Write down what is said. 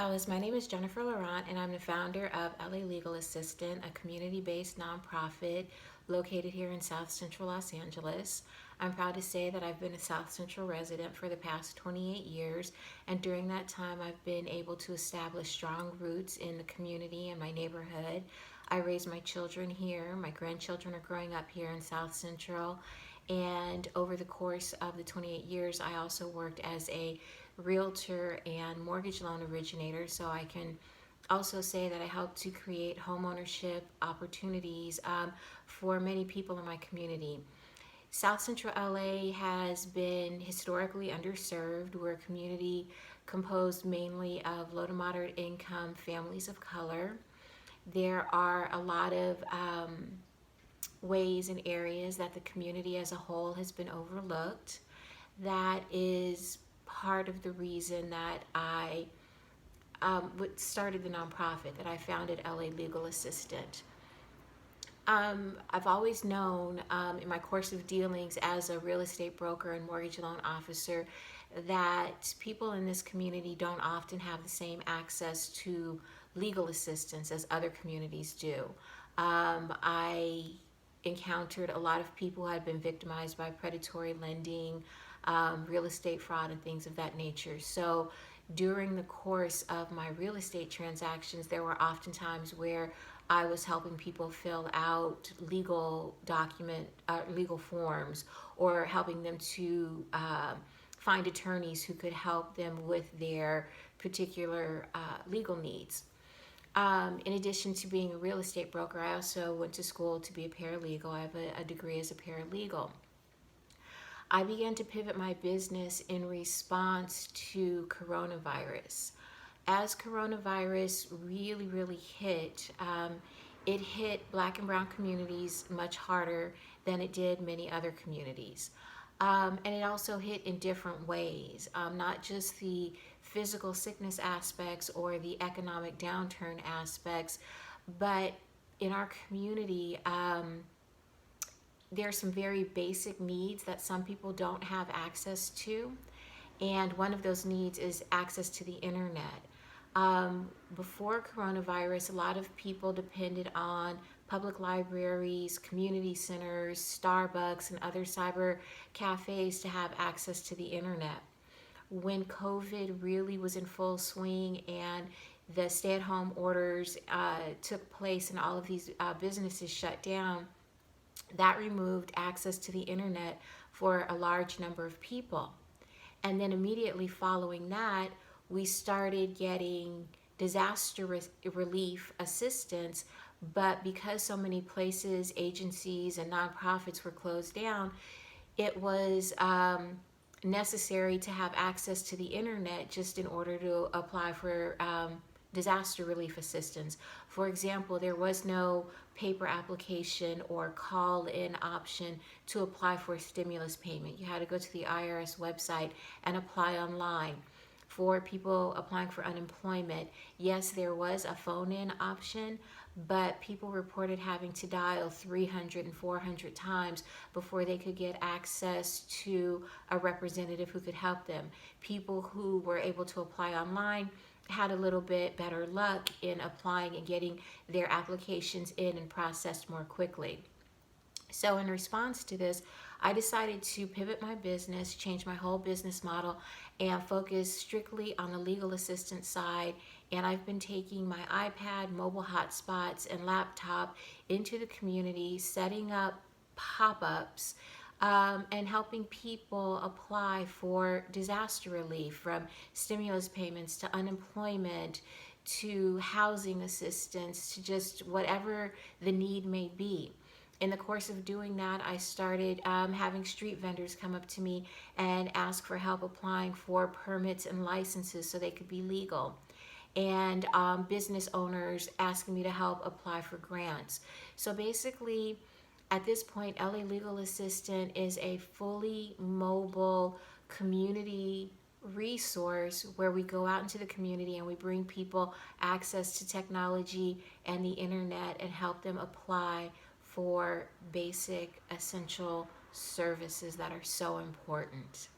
Alice. My name is Jennifer Laurent, and I'm the founder of LA Legal Assistant, a community-based nonprofit located here in South Central Los Angeles. I'm proud to say that I've been a South Central resident for the past 28 years, and during that time I've been able to establish strong roots in the community and my neighborhood. I raise my children here. My grandchildren are growing up here in South Central, and over the course of the 28 years, I also worked as a realtor and mortgage loan originator, so I can also say that I help to create homeownership opportunities for many people in my community. South Central LA has been historically underserved. We're a community composed mainly of low to moderate income families of color. There are a lot of ways and areas that the community as a whole has been overlooked. That is part of the reason that I started the nonprofit, that I founded LA Legal Assistant. I've always known in my course of dealings as a real estate broker and mortgage loan officer that people in this community don't often have the same access to legal assistance as other communities do. I encountered a lot of people who had been victimized by predatory lending, real estate fraud, and things of that nature. So during the course of my real estate transactions, there were often times where I was helping people fill out legal forms, or helping them to find attorneys who could help them with their particular legal needs. In addition to being a real estate broker, I also went to school to be a paralegal. I have a degree as a paralegal. I began to pivot my business in response to coronavirus. As coronavirus really hit, it hit Black and brown communities much harder than it did many other communities. And it also hit in different ways, not just the physical sickness aspects or the economic downturn aspects, but in our community, there are some very basic needs that some people don't have access to. And one of those needs is access to the internet. Before coronavirus, a lot of people depended on public libraries, community centers, Starbucks, and other cyber cafes to have access to the internet. When COVID really was in full swing and the stay-at-home orders took place and all of these businesses shut down, that removed access to the internet for a large number of people. And then immediately following that, we started getting disaster relief assistance, but because so many places, agencies, and nonprofits were closed down, it was necessary to have access to the internet just in order to apply for disaster relief assistance. For example, there was no paper application or call-in option to apply for a stimulus payment. You had to go to the IRS website and apply online. For people applying for unemployment, yes, there was a phone-in option, but people reported having to dial 300 and 400 times before they could get access to a representative who could help them. People who were able to apply online had a little bit better luck in applying and getting their applications in and processed more quickly. So in response to this, I decided to pivot my business, change my whole business model, and focus strictly on the legal assistance side. And I've been taking my iPad, mobile hotspots, and laptop into the community, setting up pop-ups, and helping people apply for disaster relief, from stimulus payments to unemployment to housing assistance to just whatever the need may be. In the course of doing that, I started having street vendors come up to me and ask for help applying for permits and licenses so they could be legal, and business owners asking me to help apply for grants. So basically, at this point, LA Legal Assistant is a fully mobile community resource where we go out into the community and we bring people access to technology and the internet and help them apply for basic essential services that are so important.